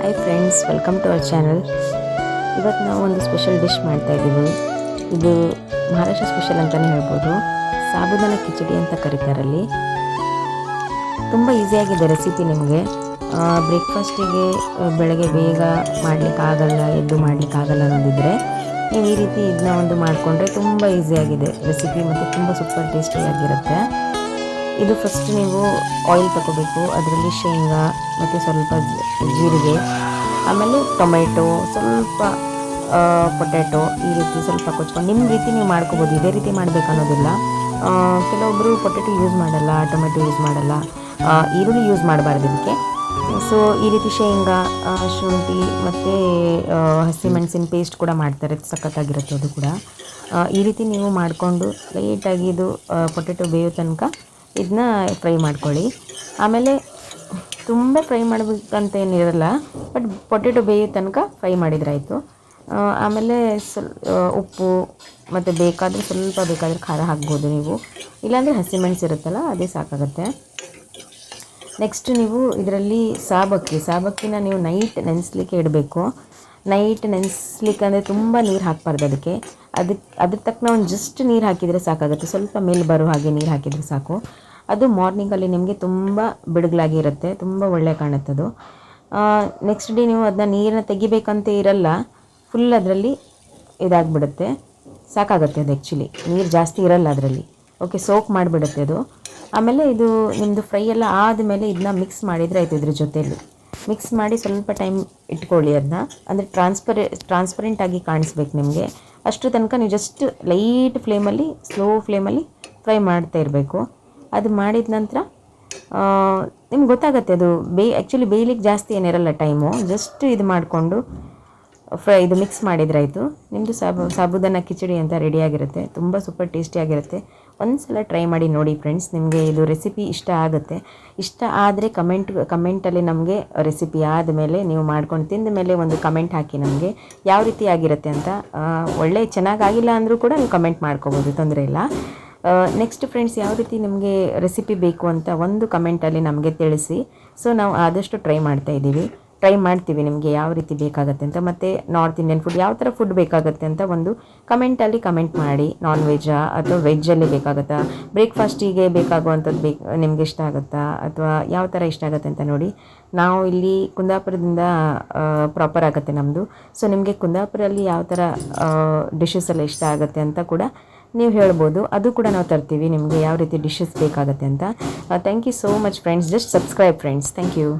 Hi friends, welcome to our channel. ಇವತ್ತು ನಾವು ಒಂದು ಸ್ಪೆಷಲ್ ಡಿಶ್ ಮಾಡ್ತಾ ಇದ್ದೀವಿ. ಇದು ಮಹಾರಾಷ್ಟ್ರ ಸ್ಪೆಷಲ್ ಅಂತಲೇ ಹೇಳ್ಬೋದು. ಸಾಬುದಾನ ಕಿಚಡಿ ಅಂತ ಕರೀತಾರಲ್ಲಿ. ತುಂಬ ಈಸಿಯಾಗಿದೆ ರೆಸಿಪಿ. ನಿಮಗೆ ಬ್ರೇಕ್ಫಾಸ್ಟಿಗೆ ಬೆಳಗ್ಗೆ ಬೇಗ ಮಾಡಲಿಕ್ಕಾಗಲ್ಲ, ಎದ್ದು ಮಾಡಲಿಕ್ಕಾಗಲ್ಲ ಅನ್ನೋದಿದ್ದರೆ ನೀವು ಈ ರೀತಿ ಇದನ್ನ ಒಂದು ಮಾಡಿಕೊಂಡ್ರೆ ತುಂಬ ಈಸಿಯಾಗಿದೆ ರೆಸಿಪಿ ಮತ್ತು ತುಂಬ ಸೂಪರ್ ಟೇಸ್ಟಿಯಾಗಿರುತ್ತೆ. ಇದು ಫಸ್ಟ್ ನೀವು ಆಯಿಲ್ ತಗೋಬೇಕು. ಅದರಲ್ಲಿ ಶೇಂಗಾ ಮತ್ತು ಸ್ವಲ್ಪ ಜೀರಿಗೆ, ಆಮೇಲೆ ಟೊಮೆಟೊ, ಸ್ವಲ್ಪ ಪೊಟ್ಯಾಟೊ, ಈ ರೀತಿ ಸ್ವಲ್ಪ ಕೊಚ್ಕೊಂಡು ನಿಮ್ಮ ರೀತಿ ನೀವು ಮಾಡ್ಕೋಬೋದು. ಇದೇ ರೀತಿ ಮಾಡಬೇಕು ಅನ್ನೋದಿಲ್ಲ. ಕೆಲವೊಬ್ಬರು ಪೊಟ್ಯಾಟೊ ಯೂಸ್ ಮಾಡಲ್ಲ, ಟೊಮೆಟೊ ಯೂಸ್ ಮಾಡಲ್ಲ, ಈರುಳ್ಳಿ ಯೂಸ್ ಮಾಡಬಾರ್ದು ಇದಕ್ಕೆ. ಸೊ ಈ ರೀತಿ ಶೇಂಗಾ, ಶುಂಠಿ ಮತ್ತು ಹಸಿಮೆಣಸಿನ ಪೇಸ್ಟ್ ಕೂಡ ಮಾಡ್ತಾರೆ, ಸಖತ್ತಾಗಿರುತ್ತೆ ಅದು ಕೂಡ. ಈ ರೀತಿ ನೀವು ಮಾಡಿಕೊಂಡು ಲೈಟಾಗಿ ಇದು ಪೊಟ್ಯಾಟೊ ಬೇಯೋ ತನಕ ಇದನ್ನ ಫ್ರೈ ಮಾಡ್ಕೊಳ್ಳಿ. ಆಮೇಲೆ ತುಂಬ ಫ್ರೈ ಮಾಡಬೇಕಂತ ಏನಿರಲ್ಲ, ಬಟ್ ಪೊಟ್ಯಾಟೊ ಬೇಯೋ ತನಕ ಫ್ರೈ ಮಾಡಿದ್ರಾಯಿತು. ಆಮೇಲೆ ಉಪ್ಪು ಮತ್ತು ಬೇಕಾದರೆ ಖಾರ ಹಾಕ್ಬೋದು ನೀವು, ಇಲ್ಲಾಂದರೆ ಹಸಿಮೆಣಸು ಇರುತ್ತಲ್ಲ ಅದೇ ಸಾಕಾಗುತ್ತೆ. ನೆಕ್ಸ್ಟ್ ನೀವು ಇದರಲ್ಲಿ ಸಾಬಕ್ಕಿನ ನೀವು ನೈಟ್ ನೆನೆಸ್ಲಿಕ್ಕೆ ಇಡಬೇಕು. ನೈಟ್ ನೆನೆಸ್ಲಿಕ್ಕೆ ಅಂದರೆ ತುಂಬ ನೀರು ಹಾಕಬಾರ್ದು ಅದಕ್ಕೆ. ಅದ್ರ ತಕ್ಕನ ಒಂದು ಜಸ್ಟ್ ನೀರು ಹಾಕಿದರೆ ಸಾಕಾಗುತ್ತೆ. ಸ್ವಲ್ಪ ಮೇಲೆ ಬರೋ ಹಾಗೆ ನೀರು ಹಾಕಿದರೆ ಸಾಕು. ಅದು ಮಾರ್ನಿಂಗಲ್ಲಿ ನಿಮಗೆ ತುಂಬ ಬಿಡುಗಲಾಗಿರುತ್ತೆ, ತುಂಬ ಒಳ್ಳೆ ಕಾಣುತ್ತದು. ನೆಕ್ಸ್ಟ್ ಡೇ ನೀವು ಅದನ್ನ ನೀರನ್ನ ತೆಗಿಬೇಕಂತ ಇರಲ್ಲ, ಫುಲ್ ಅದರಲ್ಲಿ ಇದಾಗಿಬಿಡುತ್ತೆ, ಸಾಕಾಗುತ್ತೆ ಅದು. ಆ್ಯಕ್ಚುಲಿ ನೀರು ಜಾಸ್ತಿ ಇರಲ್ಲ ಅದರಲ್ಲಿ. ಓಕೆ, ಸೋಕ್ ಮಾಡಿಬಿಡುತ್ತೆ ಅದು. ಆಮೇಲೆ ಇದು ನಿಮ್ಮದು ಫ್ರೈ ಎಲ್ಲ ಆದಮೇಲೆ ಇದನ್ನ ಮಿಕ್ಸ್ ಮಾಡಿದರೆ ಆಯಿತು. ಇದ್ರ ಜೊತೆಯಲ್ಲಿ ಮಿಕ್ಸ್ ಮಾಡಿ ಸ್ವಲ್ಪ ಟೈಮ್ ಇಟ್ಕೊಳ್ಳಿ ಅದನ್ನ. ಅಂದರೆ ಟ್ರಾನ್ಸ್ಪರೆಂಟಾಗಿ ಕಾಣಿಸ್ಬೇಕು ನಿಮಗೆ. ಅಷ್ಟು ತನಕ ನೀವು ಜಸ್ಟ್ ಲೈಟ್ ಫ್ಲೇಮಲ್ಲಿ, ಸ್ಲೋ ಫ್ಲೇಮಲ್ಲಿ ಫ್ರೈ ಮಾಡ್ತಾ ಇರಬೇಕು. ಅದು ಮಾಡಿದ ನಂತರ ನಿಮ್ಗೆ ಗೊತ್ತಾಗುತ್ತೆ ಅದು ಆ್ಯಕ್ಚುಲಿ ಬೇಯಲಿಕ್ಕೆ ಜಾಸ್ತಿ ಏನಿರಲ್ಲ ಟೈಮು. ಜಸ್ಟ್ ಇದು ಮಾಡಿಕೊಂಡು ಇದು ಮಿಕ್ಸ್ ಮಾಡಿದ್ರಾಯಿತು. ನಿಮ್ಮದು ಸಾಬುದಾನ ಕಿಚಡಿ ಅಂತ ರೆಡಿಯಾಗಿರುತ್ತೆ. ತುಂಬ ಸೂಪರ್ ಟೇಸ್ಟಿಯಾಗಿರುತ್ತೆ. ಒಂದು ಸಲ ಟ್ರೈ ಮಾಡಿ ನೋಡಿ ಫ್ರೆಂಡ್ಸ್. ನಿಮಗೆ ಇದು ರೆಸಿಪಿ ಇಷ್ಟ ಆಗುತ್ತೆ. ಇಷ್ಟ ಆದರೆ ಕಮೆಂಟಲ್ಲಿ ನಮಗೆ ರೆಸಿಪಿ ಆದಮೇಲೆ ನೀವು ಮಾಡ್ಕೊಂಡು ತಿಂದ ಮೇಲೆ ಒಂದು ಕಮೆಂಟ್ ಹಾಕಿ ನಮಗೆ ಯಾವ ರೀತಿ ಆಗಿರುತ್ತೆ ಅಂತ. ಚೆನ್ನಾಗಾಗಿಲ್ಲ ಅಂದರೂ ಕೂಡ ನೀವು ಕಮೆಂಟ್ ಮಾಡ್ಕೋಬೋದು, ತೊಂದರೆ ಇಲ್ಲ. ನೆಕ್ಸ್ಟ್ ಫ್ರೆಂಡ್ಸ್, ಯಾವ ರೀತಿ ನಿಮಗೆ ರೆಸಿಪಿ ಬೇಕು ಅಂತ ಒಂದು ಕಮೆಂಟಲ್ಲಿ ನಮಗೆ ತಿಳಿಸಿ. ಸೊ ನಾವು ಆದಷ್ಟು ಟ್ರೈ ಮಾಡ್ತೀವಿ ನಿಮಗೆ ಯಾವ ರೀತಿ ಬೇಕಾಗುತ್ತೆ ಅಂತ. ಮತ್ತು ನಾರ್ತ್ ಇಂಡಿಯನ್ ಫುಡ್ ಯಾವ ಥರ ಫುಡ್ ಬೇಕಾಗುತ್ತೆ ಅಂತ ಒಂದು ಕಮೆಂಟಲ್ಲಿ ಕಮೆಂಟ್ ಮಾಡಿ. ನಾನ್ ವೆಜ್ಜಾ ಅಥವಾ ವೆಜ್ಜಲ್ಲಿ ಬೇಕಾಗುತ್ತಾ, ಬ್ರೇಕ್ಫಾಸ್ಟಿಗೆ ಬೇಕಾಗುವಂಥದ್ದು ನಿಮ್ಗೆ ಇಷ್ಟ ಆಗುತ್ತಾ, ಅಥವಾ ಯಾವ ಥರ ಇಷ್ಟ ಆಗುತ್ತೆ ಅಂತ ನೋಡಿ. ನಾವು ಇಲ್ಲಿ ಕುಂದಾಪುರದಿಂದ ಪ್ರಾಪರ್ ಆಗುತ್ತೆ ನಮ್ಮದು. ಸೊ ನಿಮಗೆ ಕುಂದಾಪುರಲ್ಲಿ ಯಾವ ಥರ ಡಿಶಸ್ ಎಲ್ಲ ಇಷ್ಟ ಆಗುತ್ತೆ ಅಂತ ಕೂಡ ನೀವು ಹೇಳ್ಬೋದು. ಅದು ಕೂಡ ನಾವು ತರ್ತೀವಿ ನಿಮಗೆ ಯಾವ ರೀತಿ ಡಿಶಸ್ ಬೇಕಾಗುತ್ತೆ ಅಂತ. Thank you so much friends. Just subscribe friends. Thank you.